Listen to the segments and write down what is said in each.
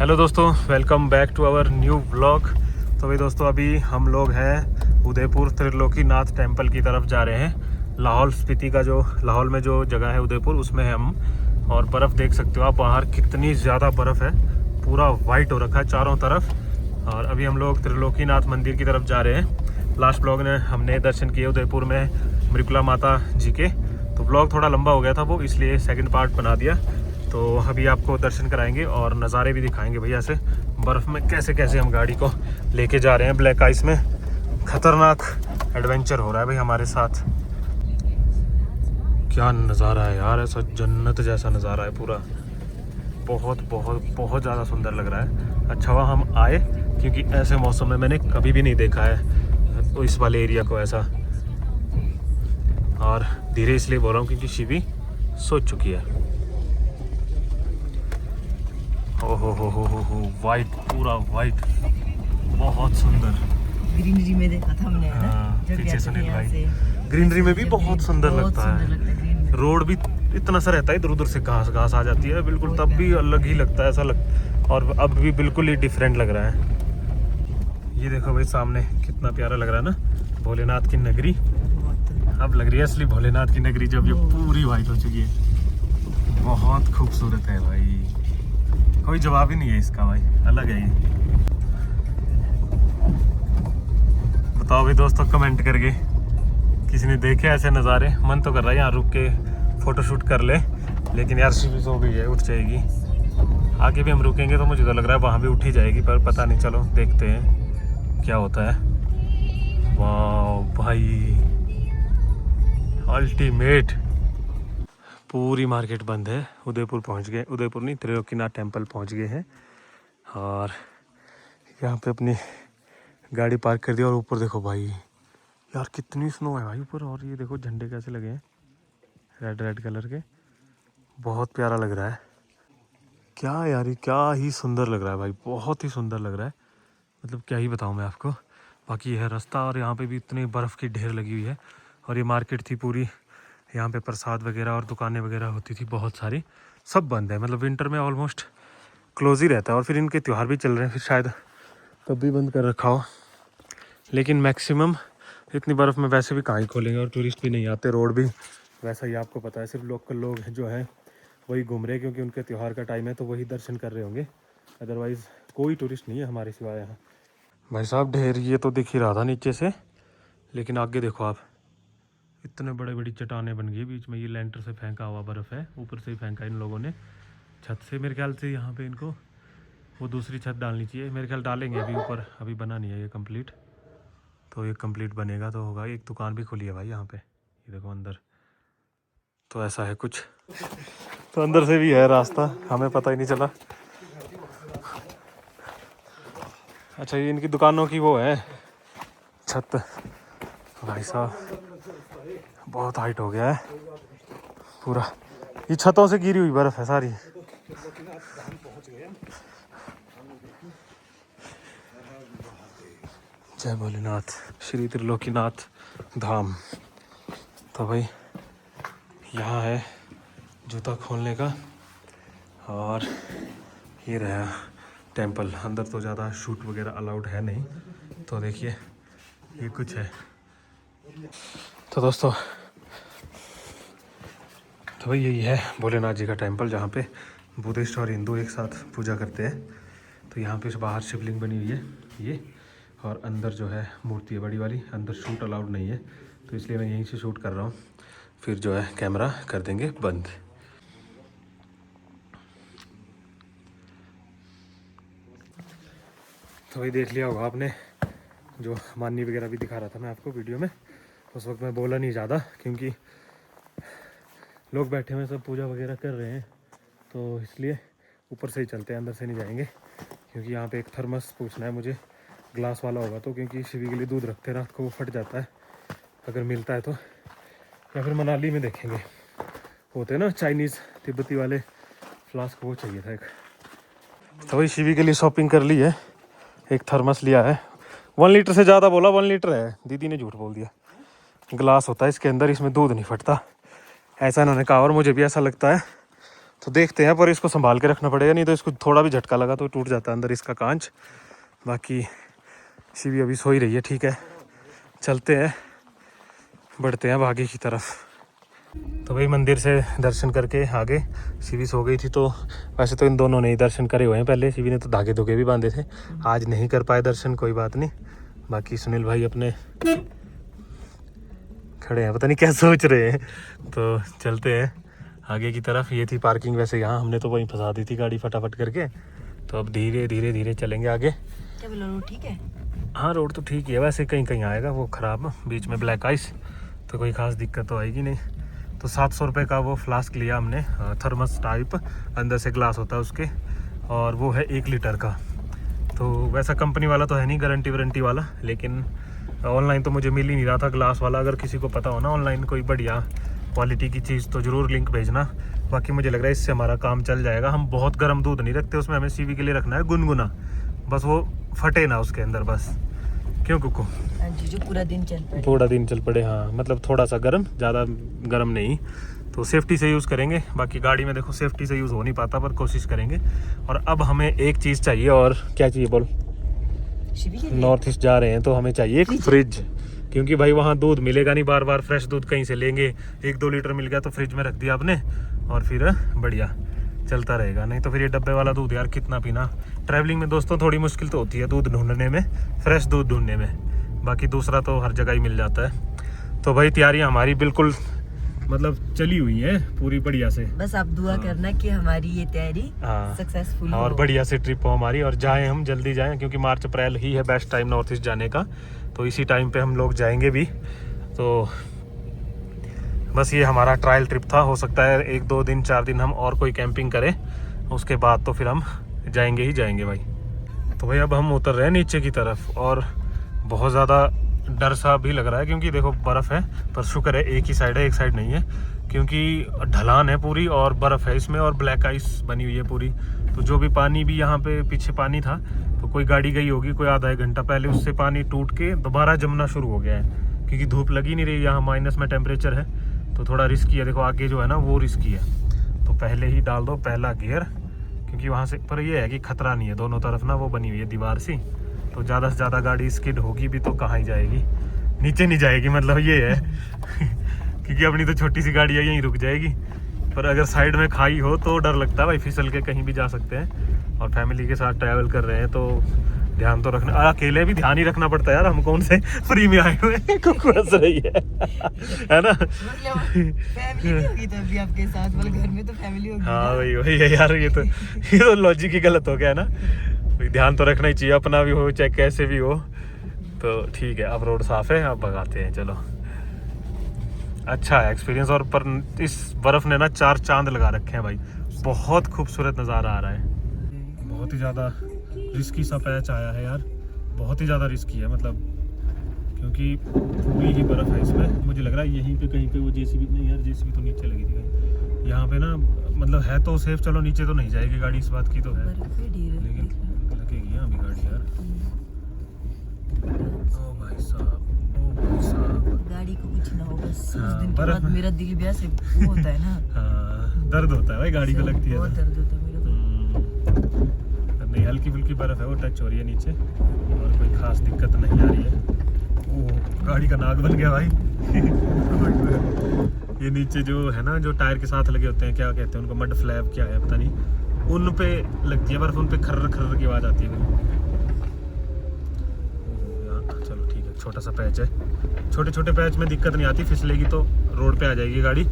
Hello दोस्तों, welcome back to our new vlog. तो भाई दोस्तों, अभी हम लोग हैं उदयपुर त्रिलोकीनाथ टेम्पल की तरफ जा रहे हैं। लाहौल स्पीति का जो लाहौल में जो जगह है उदयपुर, उसमें है हम। और बर्फ़ देख सकते हो आप, बाहर कितनी ज़्यादा बर्फ़ है, पूरा वाइट हो रखा है चारों तरफ। और अभी हम लोग त्रिलोकीनाथ मंदिर की तरफ जा रहे हैं। लास्ट ब्लॉग में हमने दर्शन किए उदयपुर में मृगला माता जी के, तो ब्लॉग थोड़ा लंबा हो गया था वो, इसलिए सेकंड पार्ट बना दिया। तो अभी आपको दर्शन कराएंगे और नज़ारे भी दिखाएंगे भैया से, बर्फ़ में कैसे कैसे हम गाड़ी को लेके जा रहे हैं ब्लैक आइस में। खतरनाक एडवेंचर हो रहा है भाई हमारे साथ। क्या नज़ारा है यार, ऐसा जन्नत जैसा नज़ारा है पूरा। बहुत बहुत बहुत ज़्यादा सुंदर लग रहा है। अच्छा हुआ हम आए, क्योंकि ऐसे मौसम में मैंने कभी भी नहीं देखा है तो इस वाले एरिया को ऐसा। और धीरे इसलिए बोल रहा हूँ क्योंकि शिवी सो चुकी है। हो वाइट, पूरा वाइट, बहुत सुंदर। ग्रीनरी में देखा था हमने, है ना? जब पीछे गए थे सुनील यहाँ भाई, से। ग्रीनरी में भी बहुत सुंदर लगता है। ग्रीनरी। रोड भी इतना सा रहता है, इधर उधर से घास घास आ जाती है बिल्कुल, तब भी अलग ही लगता है ऐसा और अब भी बिल्कुल ही डिफरेंट लग रहा है। ये देखो भाई सामने कितना प्यारा लग रहा है ना, भोलेनाथ की नगरी। अब लग रही है असली भोलेनाथ की नगरी, जब ये पूरी वाइट हो चुकी है। बहुत खूबसूरत है भाई, कोई जवाब ही नहीं है इसका भाई, अलग है ये। बताओ भी दोस्तों कमेंट करके, किसी ने देखे ऐसे नज़ारे? मन तो कर रहा है यहाँ रुक के फ़ोटोशूट कर ले, लेकिन यार शिवी सो गई है, उठ जाएगी। आगे भी हम रुकेंगे तो मुझे तो लग रहा है वहाँ भी उठ ही जाएगी, पर पता नहीं, चलो देखते हैं क्या होता है। वाह भाई, अल्टीमेट। पूरी मार्केट बंद है। उदयपुर पहुंच गए, उदयपुर नहीं, त्रिलोकीनाथ टेम्पल पहुंच गए हैं। और यहाँ पे अपनी गाड़ी पार्क कर दी। और ऊपर देखो भाई, यार कितनी स्नो है भाई ऊपर। और ये देखो झंडे कैसे लगे हैं, रेड रेड कलर के, बहुत प्यारा लग रहा है। क्या यार, ये क्या ही सुंदर लग रहा है भाई, बहुत ही सुंदर लग रहा है। मतलब क्या ही बताऊँ मैं आपको। बाकी ये है रास्ता, और यहाँ पे भी इतनी बर्फ़ की ढेर लगी हुई है। और ये मार्केट थी पूरी, यहाँ पे प्रसाद वगैरह और दुकानें वगैरह होती थी बहुत सारी, सब बंद है। मतलब विंटर में ऑलमोस्ट क्लोज ही रहता है। और फिर इनके त्यौहार भी चल रहे हैं, फिर शायद तब भी बंद कर रखा हो। लेकिन मैक्सिमम इतनी बर्फ़ में वैसे भी कहाँ ही खोलेंगे, और टूरिस्ट भी नहीं आते। रोड भी वैसा ही आपको पता है, सिर्फ लोकल लोग जो हैं वही घूम रहे हैं, क्योंकि उनके त्यौहार का टाइम है तो वही दर्शन कर रहे होंगे। अदरवाइज़ कोई टूरिस्ट नहीं है हमारे सिवाय यहाँ। भाई साहब ढेर ये तो दिख ही रहा था नीचे से, लेकिन आगे देखो आप, इतने बड़े बड़ी चट्टानें बन गई बीच में। ये लेंटर से फेंका हुआ बर्फ़ है, ऊपर से ही फेंका इन लोगों ने छत से। मेरे ख्याल से यहाँ पे इनको वो दूसरी छत डालनी चाहिए, मेरे ख्याल डालेंगे अभी ऊपर, अभी बना नहीं है ये कंप्लीट। तो ये कंप्लीट बनेगा तो होगा। एक दुकान भी खुली है भाई यहाँ पे, ये देखो अंदर। तो ऐसा है कुछ, तो अंदर से भी है रास्ता, हमें पता ही नहीं चला। अच्छा, ये इनकी दुकानों की वो है छत। भाई साहब बहुत हाइट हो गया है पूरा, ये छतों से गिरी हुई बर्फ है सारी। जय भोलेनाथ, श्री त्रिलोकीनाथ धाम। तो भाई यहाँ है जूता खोलने का, और ये रहा टेंपल। अंदर तो ज़्यादा शूट वगैरह अलाउड है नहीं, तो देखिए ये कुछ है। तो दोस्तों, तो भाई यही है भोलेनाथ जी का टेंपल, जहाँ पे बुद्धिस्ट और हिंदू एक साथ पूजा करते हैं। तो यहाँ पे बाहर शिवलिंग बनी हुई है ये, और अंदर जो है मूर्ति है बड़ी वाली। अंदर शूट अलाउड नहीं है, तो इसलिए मैं यहीं से शूट कर रहा हूँ। फिर जो है कैमरा कर देंगे बंद। तो भाई देख लिया होगा आपने, जो मानी वगैरह भी दिखा रहा था मैं आपको वीडियो में। उस वक्त मैं बोला नहीं ज़्यादा, क्योंकि लोग बैठे हुए सब पूजा वगैरह कर रहे हैं, तो इसलिए ऊपर से ही चलते हैं, अंदर से नहीं जाएंगे। क्योंकि यहाँ पे एक थर्मस पूछना है मुझे, ग्लास वाला होगा तो, क्योंकि शिवी के लिए दूध रखते हैं, रात को वो फट जाता है अगर मिलता है तो। या फिर मनाली में देखेंगे, होते हैं ना चाइनीज़ तिब्बती वाले फ्लास्क, वो चाहिए था एक। तो वही शिवी के लिए शॉपिंग कर ली है, एक थर्मस लिया है। 1 लीटर से ज़्यादा बोला, 1 लीटर है, दीदी ने झूठ बोल दिया। ग्लास होता है इसके अंदर, इसमें दूध नहीं फटता, ऐसा इन्होंने कहा, और मुझे भी ऐसा लगता है। तो देखते हैं, पर इसको संभाल के रखना पड़ेगा, नहीं तो इसको थोड़ा भी झटका लगा तो टूट जाता है अंदर इसका कांच। बाकी शिवी अभी सो ही रही है। ठीक है, चलते हैं, बढ़ते हैं अब आगे की तरफ। तो भाई मंदिर से दर्शन करके आगे शिवी सो गई थी, तो वैसे तो इन दोनों ने ही दर्शन करे हुए हैं पहले। शिवी ने तो धागे धोगे भी बांधे थे, आज नहीं कर पाए दर्शन, कोई बात नहीं। बाकी सुनील भाई अपने खड़े हैं, पता नहीं क्या सोच रहे हैं। तो चलते हैं आगे की तरफ। ये थी पार्किंग वैसे यहाँ, हमने तो वहीं फंसा दी थी गाड़ी फटाफट करके। तो अब धीरे धीरे धीरे चलेंगे आगे। क्या बोला, रोड ठीक है? हाँ रोड तो ठीक ही है, वैसे कहीं कहीं आएगा वो ख़राब, बीच में ब्लैक आइस, तो कोई ख़ास दिक्कत तो आएगी नहीं। तो 700 रुपये का वो फ्लास्क लिया हमने, थर्मस टाइप, अंदर से ग्लास होता है उसके, और वो है 1 लीटर का। तो वैसा कंपनी वाला तो है नहीं, गारंटी वारंटी वाला, लेकिन ऑनलाइन तो मुझे मिल ही नहीं रहा था ग्लास वाला। अगर किसी को पता हो ना ऑनलाइन कोई बढ़िया क्वालिटी की चीज़ तो ज़रूर लिंक भेजना। बाकी मुझे लग रहा है इससे हमारा काम चल जाएगा। हम बहुत गर्म दूध नहीं रखते उसमें, हमें सीवी के लिए रखना है गुनगुना, बस वो फटे ना उसके अंदर बस। क्यों कुकू? हाँ जी, जो पूरा दिन चल पड़े। पूरा दिन चल पड़े, हाँ, मतलब थोड़ा सा गर्म, ज़्यादा गर्म नहीं। तो सेफ्टी से यूज़ करेंगे। बाकी गाड़ी में देखो सेफ्टी से यूज़ हो नहीं पाता, पर कोशिश करेंगे। और अब हमें एक चीज़ चाहिए, और क्या चाहिए बोल? नॉर्थ ईस्ट जा रहे हैं तो हमें चाहिए एक फ्रिज, क्योंकि भाई वहाँ दूध मिलेगा नहीं बार बार, फ्रेश दूध कहीं से लेंगे। 1-2 लीटर मिल गया तो फ्रिज में रख दिया आपने, और फिर बढ़िया चलता रहेगा। नहीं तो फिर ये डब्बे वाला दूध यार कितना पीना। ट्रैवलिंग में दोस्तों थोड़ी मुश्किल तो होती है दूध ढूंढने में, फ्रेश दूध ढूंढने में, बाकी दूसरा तो हर जगह ही मिल जाता है। तो भाई तैयारियां हमारी बिल्कुल मतलब चली हुई है पूरी बढ़िया से। बस आप दुआ करना कि हमारी ये तैयारी सक्सेसफुल हो और बढ़िया से ट्रिप हो हमारी, और जाएं हम जल्दी जाएं, क्योंकि मार्च अप्रैल ही है बेस्ट टाइम नॉर्थ ईस्ट जाने का। तो इसी टाइम पे हम लोग जाएंगे भी। तो बस ये हमारा ट्रायल ट्रिप था। हो सकता है 1-2 दिन 4 दिन हम और कोई कैंपिंग करें, उसके बाद तो फिर हम जाएंगे ही जाएंगे भाई। तो भाई अब हम उतर रहे हैं नीचे की तरफ, और बहुत ज़्यादा डर सा भी लग रहा है, क्योंकि देखो बर्फ़ है, पर शुक्र है एक ही साइड है, एक साइड नहीं है, क्योंकि ढलान है पूरी और बर्फ़ है इसमें, और ब्लैक आइस बनी हुई है पूरी। तो जो भी पानी भी यहाँ पे पीछे पानी था, तो कोई गाड़ी गई होगी कोई आधा 1 घंटा पहले, उससे पानी टूट के दोबारा जमना शुरू हो गया है, क्योंकि धूप लगी नहीं रही, यहाँ माइनस में टेम्परेचर है, तो थोड़ा रिस्की है। देखो आगे जो है ना वो रिस्की है, तो पहले ही डाल दो पहला गियर, क्योंकि वहाँ से, पर ये है कि खतरा नहीं है, दोनों तरफ ना वो बनी हुई है दीवार सी, तो ज़्यादा से ज़्यादा गाड़ी स्किड होगी भी तो कहाँ ही जाएगी, नीचे नहीं जाएगी, मतलब ये है क्योंकि अपनी तो छोटी सी गाड़ी है, यहीं रुक जाएगी। पर अगर साइड में खाई हो तो डर लगता है भाई, फिसल के कहीं भी जा सकते हैं। और फैमिली के साथ ट्रैवल कर रहे हैं तो ध्यान तो रखना, अकेले भी ध्यान ही रखना पड़ता है यार, हम कौन से फ्री में आए हुए हैं। कुकू हंस रही है ना, मतलब फैमिली होगी तो अभी आपके साथ, मतलब घर में तो फैमिली होगी। हाँ वही है यार, ये तो लॉजिक ही गलत हो गया ना। ध्यान तो रखना ही चाहिए, अपना भी हो चाहे कैसे भी हो। तो ठीक है, अब रोड साफ है, अब भगाते हैं। चलो, अच्छा है एक्सपीरियंस। और पर इस बर्फ ने ना 4 चांद लगा रखे हैं भाई, बहुत खूबसूरत नज़ारा आ रहा है। बहुत ही ज़्यादा रिस्की सा पैच आया है यार, बहुत ही ज़्यादा रिस्की है, मतलब क्योंकि पूरी ही बर्फ़ है इसमें। मुझे लग रहा है यहीं पे कहीं पे वो जेसीबी नहीं, यार जेसीबी तो नीचे लगी थी यहाँ पे ना, मतलब है तो सेफ। चलो नीचे तो नहीं जाएगी गाड़ी, इस बात की तो है, लेकिन लगेगी यहाँ भी गाड़ी यार। ओ भाई साहब, ओ भाई साहब, गाड़ी को कुछ ना हो, बस उस हाँ, दिन के बाद मेरा दिल भी ऐसे वो होता है ना। हाँ, दर्द होता है भाई, गाड़ी को लगती है, बहुत दर्द होता है मेरा तो। नहीं, हल्की फुल्की बर्फ है, वो टच हो रही है नीचे, और कोई खास दिक्कत नहीं आ रही है। ओह, गाड़ी का नाक बन गया भाई ये नीचे जो है ना, जो टायर के साथ लगे होते हैं, क्या कहते हैं उनको, मड फ्लैप क्या है पता नहीं, उन पे लगती है बर्फ, उन पे खर्र खर्र की आवाज़ आती है। चलो ठीक है, छोटा सा पैच है, छोटे छोटे पैच में दिक्कत नहीं आती, फिसलेगी तो रोड पे आ जाएगी गाड़ी।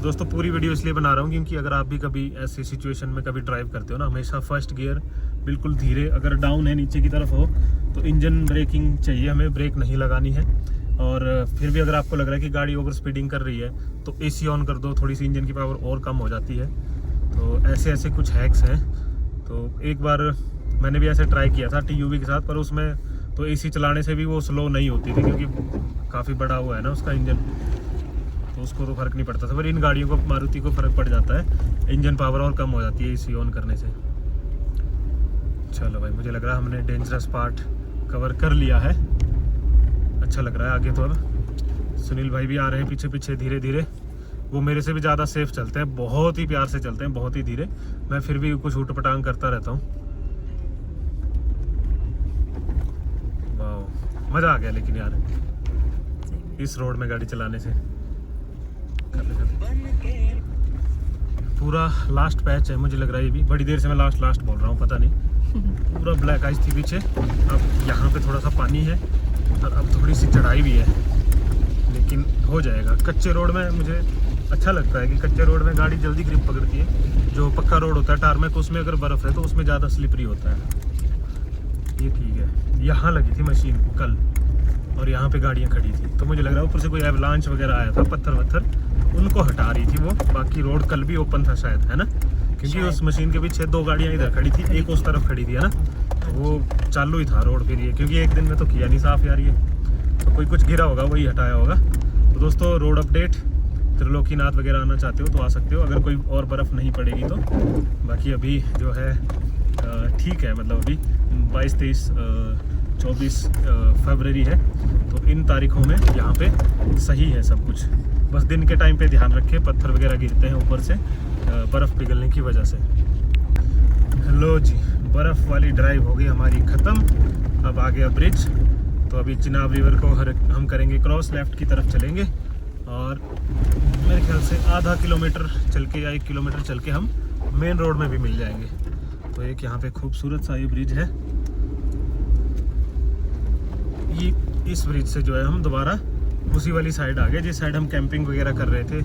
दोस्तों पूरी वीडियो इसलिए बना रहा हूँ क्योंकि अगर आप भी कभी ऐसी सिचुएशन में कभी ड्राइव करते हो ना, हमेशा फर्स्ट गियर बिल्कुल धीरे, अगर डाउन है नीचे की तरफ हो तो इंजन ब्रेकिंग चाहिए, हमें ब्रेक नहीं लगानी है। और फिर भी अगर आपको लग रहा है कि गाड़ी ओवर स्पीडिंग कर रही है तो एसी ऑन कर दो, थोड़ी सी इंजन की पावर और कम हो जाती है। तो ऐसे ऐसे कुछ हैक्स हैं। तो एक बार मैंने भी ऐसे ट्राई किया था TUV के साथ, पर उसमें तो एसी चलाने से भी वो स्लो नहीं होती थी, क्योंकि काफ़ी बड़ा हुआ है ना उसका इंजन, तो उसको तो फ़र्क नहीं पड़ता था। पर इन गाड़ियों को, मारुति को फ़र्क पड़ जाता है, इंजन पावर और कम हो जाती है एसी ऑन करने से। चलो भाई, मुझे लग रहा है हमने डेंजरस पार्ट कवर कर लिया है, अच्छा लग रहा है। आगे तो अब सुनील भाई भी आ रहे हैं पीछे पीछे धीरे धीरे, वो मेरे से भी ज़्यादा सेफ चलते हैं, बहुत ही प्यार से चलते हैं, बहुत ही धीरे। मैं फिर भी कुछ उठपटांग करता रहता हूँ। वाह, मज़ा आ गया लेकिन यार इस रोड में गाड़ी चलाने से। पूरा लास्ट पैच है मुझे लग रहा है, ये भी बड़ी देर से मैं लास्ट बोल रहा हूँ, पता नहीं। पूरा ब्लैक आइस थी पीछे, अब यहाँ पे थोड़ा सा पानी है और अब थोड़ी सी चढ़ाई भी है, लेकिन हो जाएगा। कच्चे रोड में मुझे अच्छा लगता है कि कच्चे रोड में गाड़ी जल्दी ग्रिप पकड़ती है। जो पक्का रोड होता है टारमेक, उसमें अगर बर्फ़ है तो उसमें ज़्यादा स्लिपरी होता है। ये ठीक है। यहाँ लगी थी मशीन कल और यहाँ पे गाड़ियाँ खड़ी थी, तो मुझे लग रहा है ऊपर से कोई एवलांच वगैरह आया था, पत्थर वत्थर उनको हटा रही थी वो। बाकी रोड कल भी ओपन था शायद, है ना, क्योंकि उस मशीन के पीछे 2 गाड़ियाँ इधर खड़ी थी, एक उस तरफ खड़ी थी, है ना, तो वो चालू ही था रोड फिर ये, क्योंकि एक दिन में तो किया नहीं साफ यार ये, तो कोई कुछ गिरा होगा वही हटाया होगा। तो दोस्तों रोड अपडेट, त्रिलोकीनाथ वगैरह आना चाहते हो तो आ सकते हो, अगर कोई और बर्फ़ नहीं पड़ेगी तो। बाकी अभी जो है ठीक है, मतलब अभी 22, 23, 24 फरवरी है, तो इन तारीखों में यहाँ पे सही है सब कुछ। बस दिन के टाइम पे ध्यान रखें, पत्थर वगैरह गिरते हैं ऊपर से बर्फ़ पिघलने की वजह से। लो जी, बर्फ़ वाली ड्राइव हो गई हमारी ख़त्म। अब आ गया ब्रिज, तो अभी चिनाब रिवर को हम करेंगे क्रॉस, लेफ़्ट की तरफ चलेंगे और मेरे ख्याल से आधा किलोमीटर चल के या 1 किलोमीटर चल के हम मेन रोड में भी मिल जाएंगे। तो एक यहाँ पे खूबसूरत सा ये ब्रिज है। ये इस ब्रिज से जो है हम दोबारा उसी वाली साइड आ गए, जिस साइड हम कैंपिंग वगैरह कर रहे थे,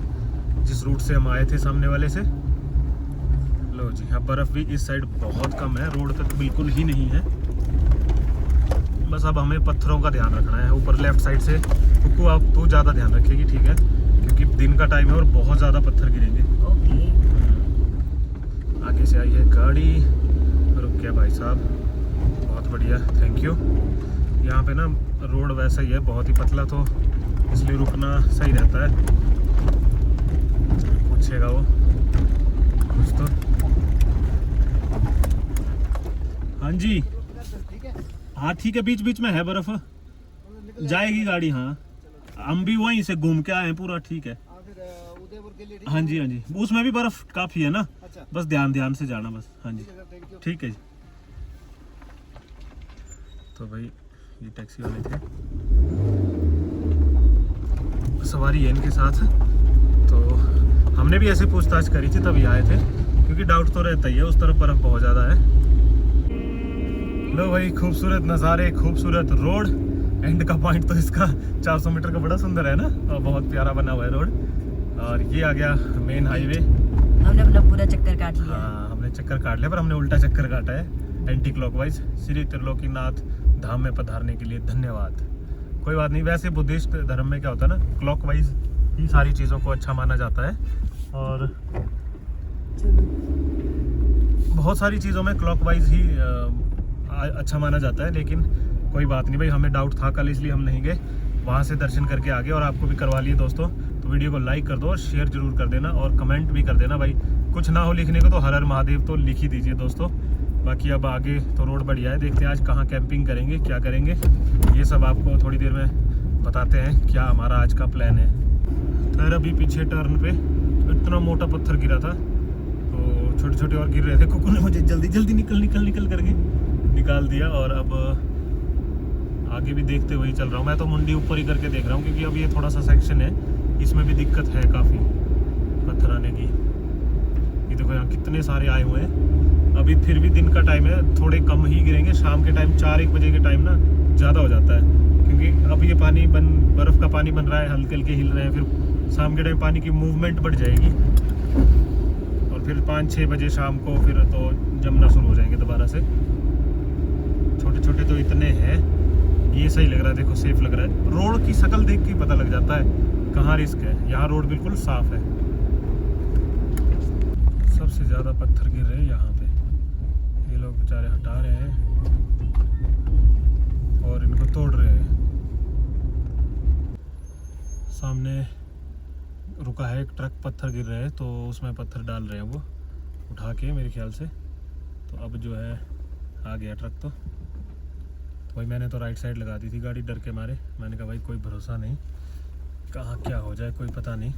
जिस रूट से हम आए थे सामने वाले से। लो जी, अब बर्फ़ भी इस साइड बहुत कम है, रोड तक बिल्कुल ही नहीं है। बस अब हमें पत्थरों का ध्यान रखना है ऊपर लेफ्ट साइड से। कुकू आप तो ज़्यादा ध्यान रखेगी, ठीक है, क्योंकि दिन का टाइम है और बहुत ज़्यादा पत्थर गिरेंगे। आगे से आई है गाड़ी, रुक गया भाई साहब, बहुत बढ़िया, थैंक यू। यहाँ पे ना रोड वैसा ही है, बहुत ही पतला, तो इसलिए रुकना सही रहता है। पूछेगा वो कुछ तो। हाँ जी, हाँ ठीक है, बीच बीच में है बर्फ़, जाएगी गाड़ी। हाँ हम भी वहीं से घूम के आए हैं पूरा, ठीक है। हाँ जी, हाँ जी, उसमें भी बर्फ़ काफ़ी है ना, बस ध्यान से जाना बस। हाँ जी ठीक है जी। तो भाई ये टैक्सी वाले थे, सवारी है इनके साथ, तो हमने भी ऐसे पूछताछ करी थी तभी आए थे, क्योंकि डाउट तो रहता ही है, उस तरफ बर्फ़ बहुत ज़्यादा है। लो भाई, खूबसूरत नज़ारे, खूबसूरत रोड। एंड का पॉइंट तो इसका 400 मीटर का बड़ा सुंदर है ना, और बहुत प्यारा बना हुआ है रोड। और ये आ गया मेन हाईवे। हमने अपना पूरा चक्कर काट लिया। हाँ हमने चक्कर काट लिया, पर हमने उल्टा चक्कर काटा है, एंटी क्लॉकवाइज। श्री त्रिलोकीनाथ धाम में पधारने के लिए धन्यवाद। कोई बात नहीं, वैसे बुद्धिस्ट धर्म में क्या होता है ना, क्लॉकवाइज ही सारी चीज़ों को अच्छा माना जाता है, और बहुत सारी चीज़ों में क्लॉकवाइज ही अच्छा माना जाता है। लेकिन कोई बात नहीं भाई, हमें डाउट था कल, इसलिए हम नहीं गए, वहाँ से दर्शन करके आ गए और आपको भी करवा लिए दोस्तों। तो वीडियो को लाइक कर दो और शेयर जरूर कर देना और कमेंट भी कर देना भाई। कुछ ना हो लिखने को तो हर हर महादेव तो लिख ही दीजिए दोस्तों। बाकी अब आगे तो रोड बढ़िया है, देखते हैं आज कहाँ कैंपिंग करेंगे, क्या करेंगे, ये सब आपको थोड़ी देर में बताते हैं क्या हमारा आज का प्लान है। खैर अभी पीछे टर्न पे इतना मोटा पत्थर गिरा था, तो छोटे छोटे और गिर रहे थे। कुकू ने मुझे जल्दी निकल करके निकाल दिया, और अब आगे भी देखते हुए चल रहा हूँ। मैं तो मुंडी ऊपर ही करके देख रहा हूँ, क्योंकि अब ये थोड़ा सा सेक्शन है, इसमें भी दिक्कत है काफ़ी पत्थर आने की। ये देखो यहाँ कितने सारे आए हुए हैं। अभी फिर भी दिन का टाइम है, थोड़े कम ही गिरेंगे, शाम के टाइम 4-1 बजे के टाइम ना ज़्यादा हो जाता है, क्योंकि अब ये पानी बर्फ़ का पानी बन रहा है, हल्के हल्के हिल रहे हैं, फिर शाम के टाइम पानी की मूवमेंट बढ़ जाएगी, और फिर 5-6 बजे शाम को फिर तो जमना शुरू हो जाएंगे दोबारा से। छोटे छोटे तो इतने हैं, ये सही लग रहा है, देखो सेफ लग रहा है। रोड की शक्ल देख के पता लग जाता है कहाँ रिस्क है, यहाँ रोड बिल्कुल साफ है। सबसे ज़्यादा पत्थर गिर रहे हैं यहाँ पे, ये लोग बेचारे हटा रहे हैं और इनको तोड़ रहे हैं। सामने रुका है एक ट्रक, पत्थर गिर रहे हैं तो उसमें पत्थर डाल रहे हैं वो उठा के मेरे ख्याल से। तो अब जो है आ गया ट्रक, तो भाई मैंने तो राइट साइड लगा दी थी गाड़ी डर के मारे। मैंने कहा भाई कोई भरोसा नहीं, कहाँ क्या हो जाए कोई पता नहीं।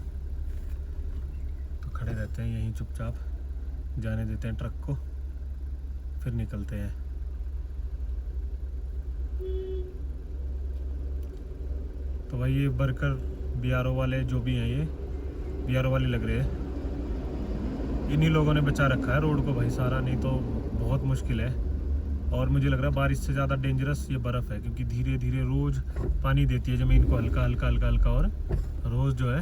खड़े रहते हैं यहीं चुपचाप, जाने देते हैं ट्रक को, फिर निकलते हैं। तो भाई ये वर्कर BRO वाले जो भी हैं, ये BRO वाले लग रहे हैं। इन्हीं लोगों ने बचा रखा है रोड को भाई सारा, नहीं तो बहुत मुश्किल है। और मुझे लग रहा है बारिश से ज़्यादा डेंजरस ये बर्फ़ है, क्योंकि धीरे धीरे रोज़ पानी देती है ज़मीन को, हल्का हल्का हल्का हल्का, और रोज़ जो है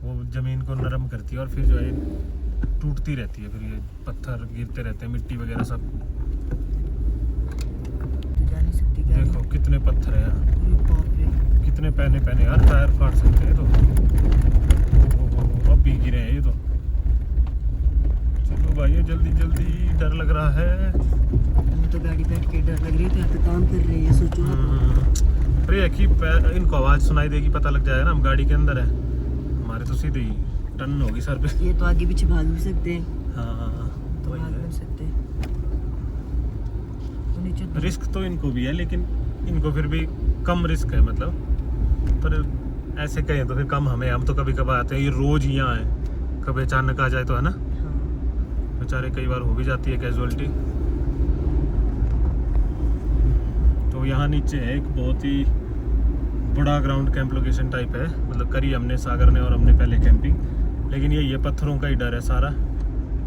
वो ज़मीन को नरम करती है, और फिर जो है टूटती रहती है, फिर ये पत्थर गिरते रहते हैं, मिट्टी वगैरह सब। जा नहीं सकती गाड़ी। देखो कितने पत्थर है यहाँ, अरे बाप रे। कितने पहने पहने यार, टायर फाड़ सकते हैं। तो अब भी गिरे हैं ये तो। चलो भाई जल्दी जल्दी, डर लग रहा है। हमें तो गाड़ी बैठ के डर लग रही थी, आप तो काम कर रहे हैं, सोचो आप। अरे कि इनको आवाज़ सुनाई देगी, पता लग जाएगा ना हम गाड़ी के अंदर है। हमारे तो सीधे ही टन होगी सर पे। ये तो आगे पीछे भाग भी सकते हैं। हाँ तो वही भाग है। नहीं सकते तो नीचे रिस्क तो इनको भी है, लेकिन इनको फिर भी कम रिस्क है, मतलब। पर ऐसे कहें तो फिर कम हमें, हम तो कभी कभार आते हैं, ये रोज ही यहाँ है, कभी अचानक आ जाए तो, है ना। हाँ। बेचारे कई बार हो भी जाती है कैजुअलिटी। तो यहाँ नीचे है एक बहुत ही बड़ा ग्राउंड कैंप लोकेशन टाइप है, मतलब करी हमने, सागर ने और हमने पहले कैंपिंग। लेकिन ये पत्थरों का ही डर है सारा।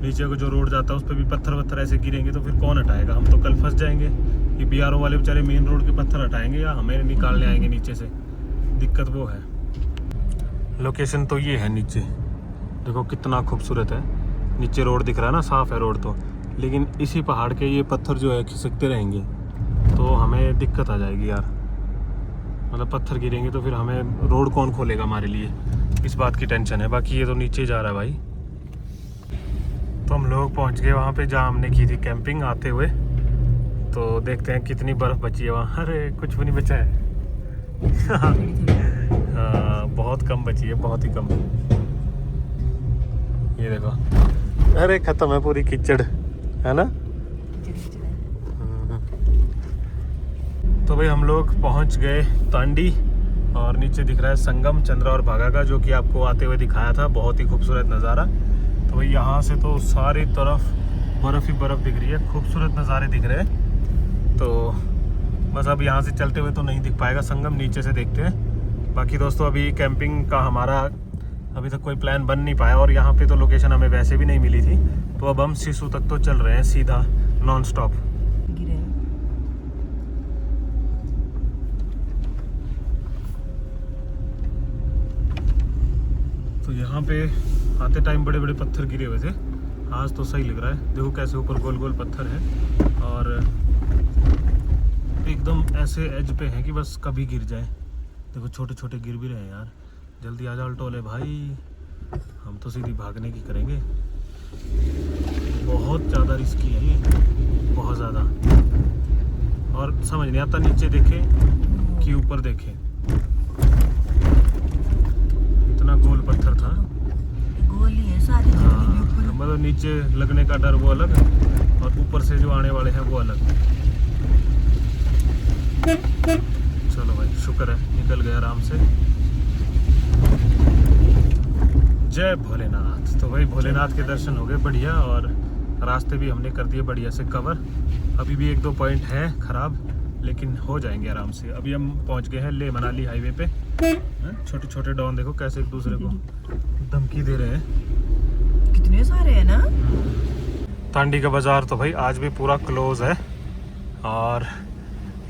नीचे को जो रोड जाता है उस पर भी पत्थर वत्थर ऐसे गिरेंगे तो फिर कौन हटाएगा, हम तो कल फंस जाएंगे। ये BRO वाले बेचारे मेन रोड के पत्थर हटाएंगे या हमें निकालने आएंगे नीचे से, दिक्कत वो है। लोकेशन तो ये है नीचे, देखो कितना खूबसूरत है। नीचे रोड दिख रहा है ना, साफ है रोड तो, लेकिन इसी पहाड़ के ये पत्थर जो है खिसकते रहेंगे तो हमें दिक्कत आ जाएगी यार। मतलब पत्थर गिरेंगे तो फिर हमें रोड कौन खोलेगा हमारे लिए, इस बात की टेंशन है। बाकी ये तो नीचे जा रहा है भाई। तो हम लोग पहुंच गए वहाँ पे जहाँ हमने की थी कैंपिंग आते हुए। तो देखते हैं कितनी बर्फ़ बची है वहाँ। अरे कुछ भी नहीं बचा है। हाँ बहुत कम बची है, बहुत ही कम। ये देखो, अरे ख़त्म है पूरी कीचड़, है ना। तो भाई हम लोग पहुंच गए तांडी, और नीचे दिख रहा है संगम चंद्रा और भागा का, जो कि आपको आते हुए दिखाया था। बहुत ही खूबसूरत नज़ारा। तो भाई यहाँ से तो सारी तरफ बर्फ़ ही बर्फ़ दिख रही है, खूबसूरत नज़ारे दिख रहे हैं। तो बस अब यहाँ से चलते हुए तो नहीं दिख पाएगा संगम, नीचे से देखते हैं। बाकी दोस्तों अभी कैंपिंग का हमारा अभी तक कोई प्लान बन नहीं पाया, और यहाँ पे तो लोकेशन हमें वैसे भी नहीं मिली थी। तो अब हम सिसु तक तो चल रहे हैं सीधा नॉन स्टॉप। तो यहाँ पे आते टाइम बड़े बड़े पत्थर गिरे हुए थे, आज तो सही लग रहा है। देखो कैसे ऊपर गोल गोल पत्थर है, और एकदम ऐसे एज पे है कि बस कभी गिर जाए। देखो छोटे छोटे गिर भी रहे हैं यार। जल्दी आ जाओ टोले भाई, हम तो सीधी भागने की करेंगे। बहुत ज़्यादा रिस्की है ये, बहुत ज़्यादा। और समझ नहीं आता नीचे देखे कि ऊपर देखे, इतना गोल पत्थर था। गोल ही है सारी हाँ, मतलब नीचे लगने का डर वो अलग, और ऊपर से जो आने वाले हैं वो अलग। चलो भाई शुक्र है निकल गया आराम से। जय भोलेनाथ। तो भाई भोलेनाथ के दर्शन हो गए बढ़िया, और रास्ते भी हमने कर दिए बढ़िया से कवर। अभी भी 1-2 पॉइंट हैं खराब, लेकिन हो जाएंगे आराम से। अभी हम पहुंच गए हैं लेह मनाली हाईवे पे। छोटे छोटे डॉन देखो कैसे एक दूसरे को धमकी दे रहे हैं, कितने सारे हैं ना। तांडी का बाजार तो भाई आज भी पूरा क्लोज है, और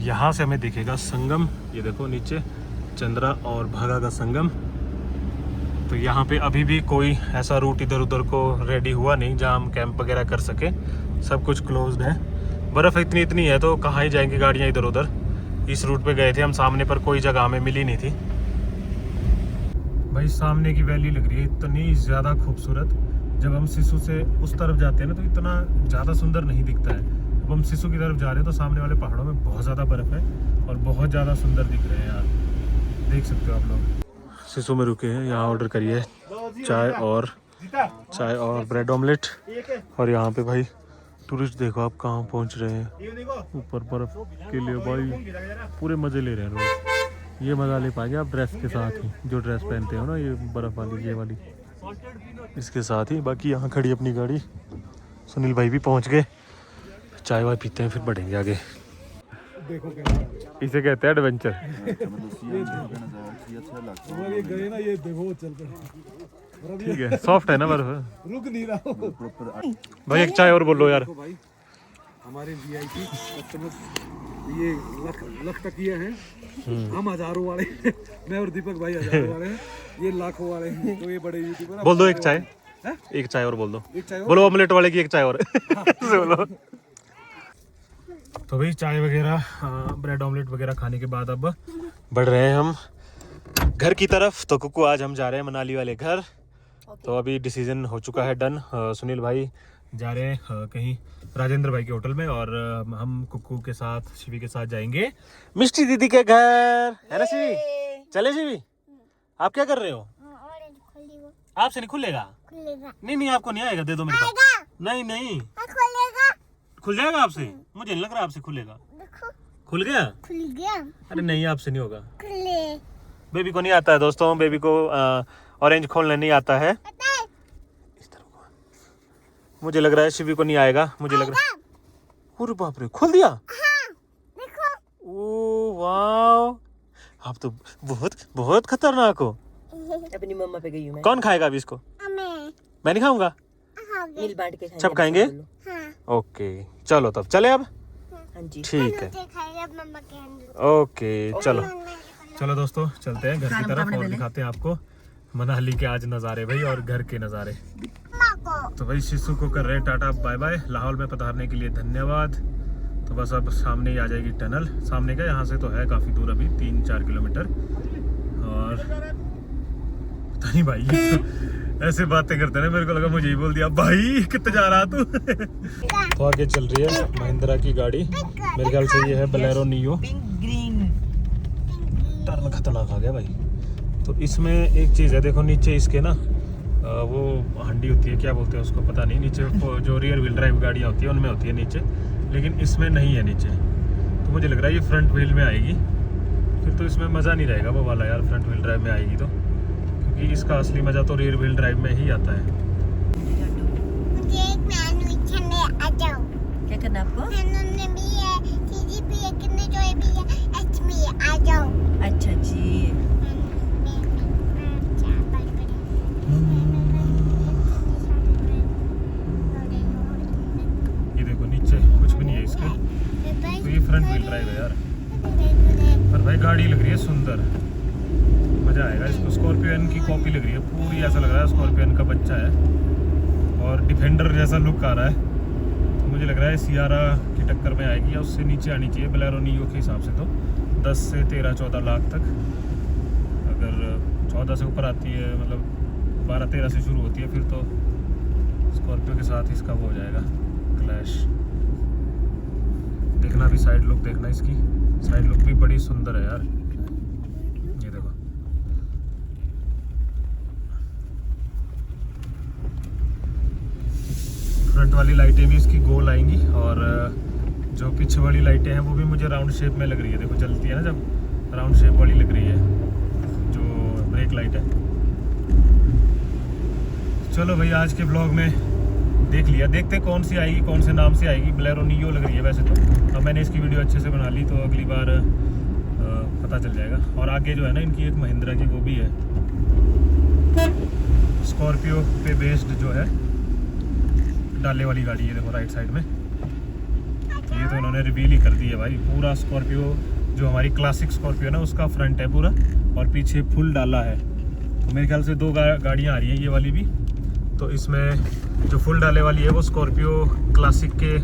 यहाँ से हमें दिखेगा संगम। ये देखो नीचे चंद्रा और भागा का संगम। तो यहाँ पे अभी भी कोई ऐसा रूट इधर उधर को रेडी हुआ नहीं जहाँ हम कैंप वगैरह कर सके, सब कुछ क्लोज्ड है। बर्फ़ इतनी है तो कहाँ ही जाएंगी गाड़ियाँ इधर उधर। इस रूट पे गए थे हम, सामने पर कोई जगह हमें मिली नहीं थी। भाई सामने की वैली लग रही है इतनी ज़्यादा खूबसूरत। जब हम सिसु से उस तरफ जाते हैं ना तो इतना ज़्यादा सुंदर नहीं दिखता है। अब हम सिसु की तरफ जा रहे हैं तो सामने वाले पहाड़ों में बहुत ज़्यादा बर्फ़ है और बहुत ज़्यादा सुंदर दिख रहे हैं यार, देख सकते हो आप लोग। सिसु में रुके हैं, यहाँ ऑर्डर करिए चाय और ब्रेड ऑमलेट। और यहाँ पे भाई टूरिस्ट देखो आप कहाँ पहुँच रहे हैं, ऊपर बर्फ़ के लिए भाई पूरे मज़े ले रहे हैं लोग। ये मज़ा ले पाएंगे आप ड्रेस के साथ ही, जो ड्रेस पहनते हो ना ये बर्फ़ वाली, ये वाली इसके साथ ही बाकी यहाँ खड़ी अपनी गाड़ी। सुनील भाई भी पहुँच गए, चाय वाय पीते हैं फिर बढ़ेंगे आगे। इसे कहते हैं एडवेंचर। ठीक है, सॉफ्ट है ना बर्फ। रुक नहीं रहा भाई एक चाय और बोलो यार। भाई हमारे वीआईपी कस्टमर ये लख टकिया हैं, हम हजारों वाले हैं। मैं और दीपक भाई हजारों वाले हैं, ये लाखों वाले हैं। तो ये बड़े यूट्यूबर। बोल दो एक चाय। हैं? एक चाय और बोल दो। एक चाय और? बोलो ऑमलेट वाले की एक चाय और। बोलो। तो भाई चाय वगैरह ब्रेड ऑमलेट वगैरह खाने के बाद अब बढ़ रहे हैं हम घर की तरफ। तो कुकू आज हम जा रहे हैं मनाली वाले घर। तो अभी डिसीजन हो चुका है डन। सुनील भाई जा रहे हैं कहीं राजेंद्र भाई के होटल में, और हम कुकू के साथ शिवी के साथ जाएंगे मिष्टी दीदी के घर, है ना शिवी? चले शिवी, आप क्या कर रहे हो? आपसे नहीं खुलेगा? नहीं नहीं आपको नहीं आएगा, दे दो मेरे पास। नहीं नहीं खुल जाएगा आपसे, मुझे नहीं लग रहा आपसे खुलेगा। खुल गया? खुल गया। अरे नहीं आपसे नहीं होगा, खुले। बेबी को नहीं आता है दोस्तों, बेबी को ऑरेंज खोलने नहीं आता है। इस तरह को मुझे लग रहा है शिवी को नहीं आएगा, मुझे लग रहा है। अरे बाप रे, खोल दिया? हाँ, देखो। ओ वाह, आप तो बहुत बहुत खतरनाक हो। अपनी मम्मा पे गई हूँ मैं। कौन खाएगा अभी इसको? मैं नहीं खाऊंगा, मिल बांट के खाएंगे। सब खाएंगे? हाँ। ओके चलो तब चले अब। हाँ जी। ठीक है, खाएगा मम्मा के अंदर। ओके चलो चलो दोस्तों चलते हैं घर की तरफ और दिखाते हैं आपको मनाली के आज नज़ारे भाई, और घर के नज़ारे। तो भाई शिशु को कर रहे हैं टाटा बाय बाय। लाहौल में पधारने के लिए धन्यवाद। तो बस अब सामने ही आ जाएगी टनल, सामने का यहाँ से तो है काफ़ी दूर, अभी 3-4 किलोमीटर। और पता नहीं भाई ये तो ऐसे बातें करते हैं, मेरे को लगा मुझे ही बोल दिया भाई कितने जा रहा तू। तो आगे चल रही है महिंद्रा की गाड़ी, मेरे ख्याल से ये है बोलेरो नियो। ग्रीन टर्न खतरनाक आ गया भाई। तो इसमें एक चीज़ है, देखो नीचे इसके ना वो हंडी होती है, क्या बोलते हैं उसको पता नहीं, नीचे जो रियर व्हील ड्राइव गाड़ियाँ होती है उनमें होती है नीचे, लेकिन इसमें नहीं है नीचे। तो मुझे लग रहा है ये फ्रंट व्हील में आएगी, फिर तो इसमें मज़ा नहीं रहेगा वो वाला यार, फ्रंट व्हील ड्राइव में आएगी तो, क्योंकि इसका असली मज़ा तो रियर व्हील ड्राइव में ही आता है। मुझे एक मैनुअल में आ जाओ। क्या करना आपको? मैनुअल भी है, सीजी भी है, कितने जो भी है, एच में आ जाओ। अच्छा जी। ये देखो नीचे कुछ भी नहीं है इसके, तो ये फ्रंट व्हील ड्राइव है यार। पर भाई गाड़ी लग रही है सुंदर, मज़ा आएगा इसको। स्कॉर्पियन की कॉपी लग रही है पूरी, ऐसा लग रहा है स्कॉर्पियन का बच्चा है, और डिफेंडर जैसा लुक आ रहा है। तो मुझे लग रहा है सियारा की टक्कर में आएगी, या उससे नीचे आनी चाहिए बोलेरो नियो के हिसाब से। तो 10 से 13-14 लाख तक, अगर 14 से ऊपर आती है, मतलब 12-13 से शुरू होती है, फिर तो स्कॉर्पियो के साथ इसका वो हो जाएगा क्लैश। देखना भी साइड लुक, देखना इसकी साइड लुक भी बड़ी सुंदर है यार। ये देखो फ्रंट वाली लाइटें भी इसकी गोल आएंगी, और जो पीछे वाली लाइटें हैं वो भी मुझे राउंड शेप में लग रही है। देखो जलती है ना जब, राउंड शेप वाली लग रही है जो ब्रेक लाइट है। चलो भाई आज के ब्लॉग में देख लिया, देखते कौन सी आएगी, कौन से नाम से आएगी। बोलेरो नियो लग रही है वैसे तो, अब मैंने इसकी वीडियो अच्छे से बना ली, तो अगली बार पता चल जाएगा। और आगे जो है ना इनकी एक महिंद्रा की वो भी है, स्कॉर्पियो पे बेस्ड जो है डाले वाली गाड़ी है। देखो राइट साइड में, ये तो इन्होंने रिवील ही कर दी है भाई। पूरा स्कॉर्पियो जो हमारी क्लासिक स्कॉर्पियो ना उसका फ्रंट है पूरा, और पीछे फुल डाला है। तो मेरे ख्याल से 2 गाड़ियाँ आ रही हैं, ये वाली भी। तो इसमें जो फुल डाले वाली है वो स्कॉर्पियो क्लासिक के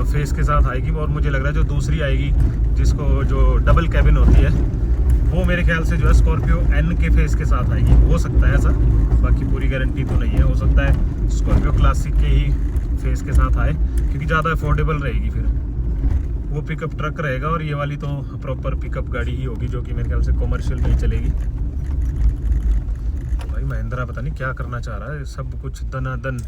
फेस के साथ आएगी, और मुझे लग रहा है जो दूसरी आएगी जिसको जो डबल कैबिन होती है वो मेरे ख्याल से जो है स्कॉर्पियो एन के फेस के साथ आएगी। हो सकता है ऐसा, बाकी पूरी गारंटी तो नहीं है, हो सकता है स्कॉर्पियो क्लासिक के ही फेस के साथ आए, क्योंकि ज़्यादा अफोर्डेबल रहेगी। फिर वो पिकअप ट्रक रहेगा, और ये वाली तो प्रॉपर पिकअप गाड़ी ही होगी, जो कि मेरे ख्याल से कमर्शियल में ही चलेगी। भाई महिंद्रा पता नहीं क्या करना चाह रहा है, सब कुछ दनादन,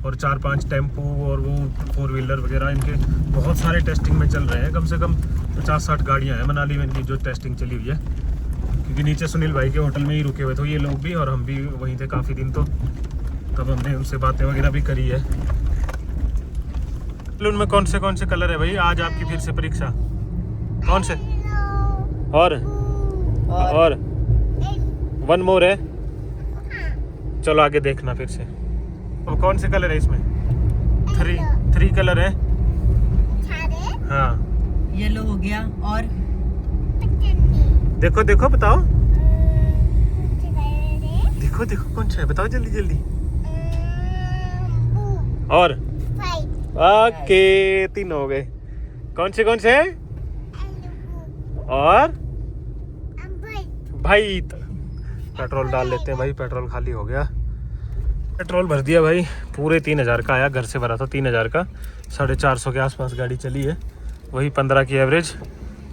और 4-5 टेम्पो और वो 4 व्हीलर वगैरह इनके बहुत सारे टेस्टिंग में चल रहे हैं। कम से कम 50-60 गाड़ियाँ हैं मनाली में इनकी जो टेस्टिंग चली हुई है, क्योंकि नीचे सुनील भाई के होटल में ही रुके हुए थे ये लोग भी, और हम भी वहीं थे काफ़ी दिन। तो तब हमने उनसे बातें वगैरह भी करी है। उनमें कौन से कलर है भाई? आज आपकी फिर से परीक्षा कौन से? और वन मोर है। चलो आगे देखना फिर से। अब कौन से कलर है इसमें? थ्री कलर है। हाँ येलो हो गया और देखो देखो बताओ, देखो देखो कौन सा है बताओ जल्दी जल्दी। और ओके 3 हो गए। कौन से हैं? और भाई पेट्रोल डाल लेते हैं भाई, पेट्रोल खाली हो गया। पेट्रोल भर दिया भाई, पूरे 3000 का आया। घर से भरा था 3000 का, 450 के आसपास गाड़ी चली है, वही 15 की एवरेज।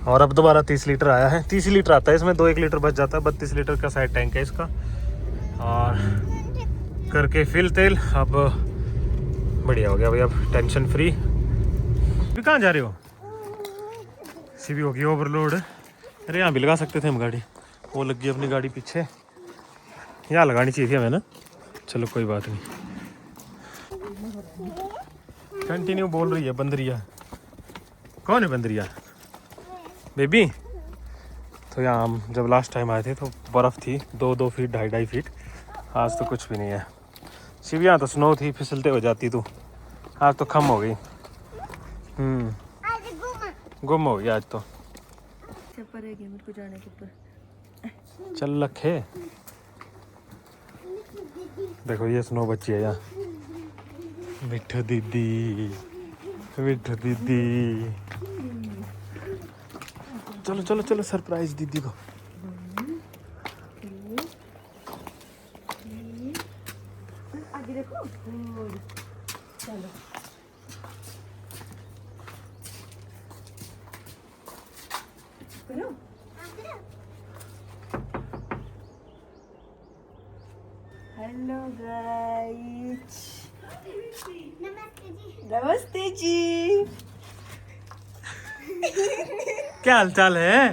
और अब दोबारा 30 लीटर आया है। 30 लीटर आता है इसमें, 2-1 लीटर बच जाता है। 32 लीटर का साइड टैंक है इसका। और करके फिल तेल, अब बढ़िया हो गया भाई, अब टेंशन फ्री। अभी कहाँ जा रहे हो? सीबी होगी ओवरलोड। अरे यहाँ भी लगा सकते थे हम गाड़ी, वो लग गई अपनी गाड़ी पीछे। यहाँ लगानी चाहिए थी हमें ना। चलो कोई बात नहीं। कंटिन्यू बोल रही है बंदरिया। कौन है बंदरिया? बेबी। तो यहाँ हम जब लास्ट टाइम आए थे तो बर्फ़ थी 2-2 फीट 2.5 फीट। आज तो कुछ भी नहीं है। शिव यहाँ तो स्नो थी, फिसलते हो जाती तू। आज तो कम हो गई। गुम हो गई आज तो। मेरे को जाने के ऊपर चल रखे। देखो ये स्नो बच्ची है यहाँ। मिठू दीदी, मिठू दीदी। चलो चलो चलो सरप्राइज दीदी को। आगे देखो। चलो करो। हेलो गाइस, नमस्ते जी। क्या हाल चाल है?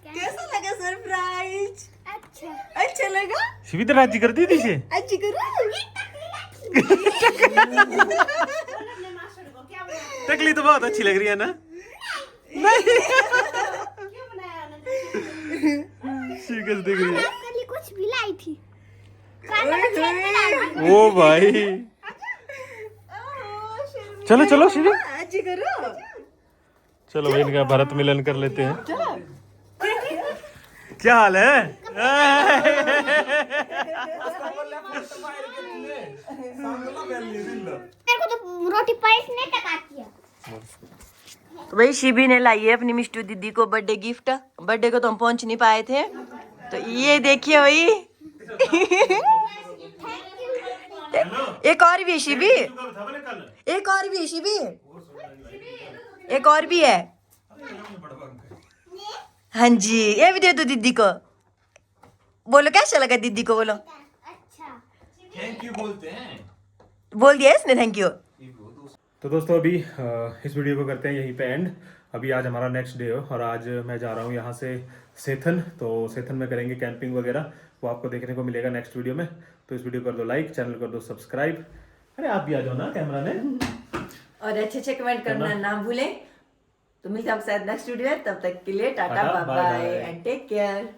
कैसा लगा सरप्राइज? अच्छा लगा? शिवी तो राजी कर दी थी इसे। अच्छी करो। टकली तो बहुत अच्छी लग रही है ना? शिवी कैसे दिख रही है? कुछ भी लाई थी। ओ भाई, चलो चलो शिवी, अच्छी करो। चलो भाई इनका भारत मिलन कर लेते हैं। क्या हाल है? मेरे को तो रोटी पाइस ने टकाती है। तो भाई शिबी ने लाई है अपनी मिष्टू दीदी को बर्थडे गिफ्ट। बर्थडे को तो हम पहुंच नहीं पाए थे, तो ये देखिए भाई। एक और भी है शिबी, एक और भी है शिबी, एक और भी है। हाँ जी, ये भी दे दो दीदी को। बोलो कैसा लगा दीदी को? बोलो थैंक यू बोलते हैं। बोल दिया इसने थैंक यू। तो दोस्तों अभी इस वीडियो को करते हैं यहीं पे एंड। अभी आज हमारा नेक्स्ट डे हो और आज मैं जा रहा हूँ यहाँ से सेथन। तो सेथन में करेंगे कैंपिंग वगैरह, वो आपको देखने को मिलेगा नेक्स्ट वीडियो में। तो इस वीडियो कर दो लाइक, चैनल कर दो सब्सक्राइब। अरे आप भी आ जाओ ना कैमरा में, और अच्छे कमेंट करना ना भूलें। तो मिलते हैं आपके साथ नेक्स्ट वीडियो में, तब तक के लिए ta-ta ta-ta, bye bye bye bye. And take care.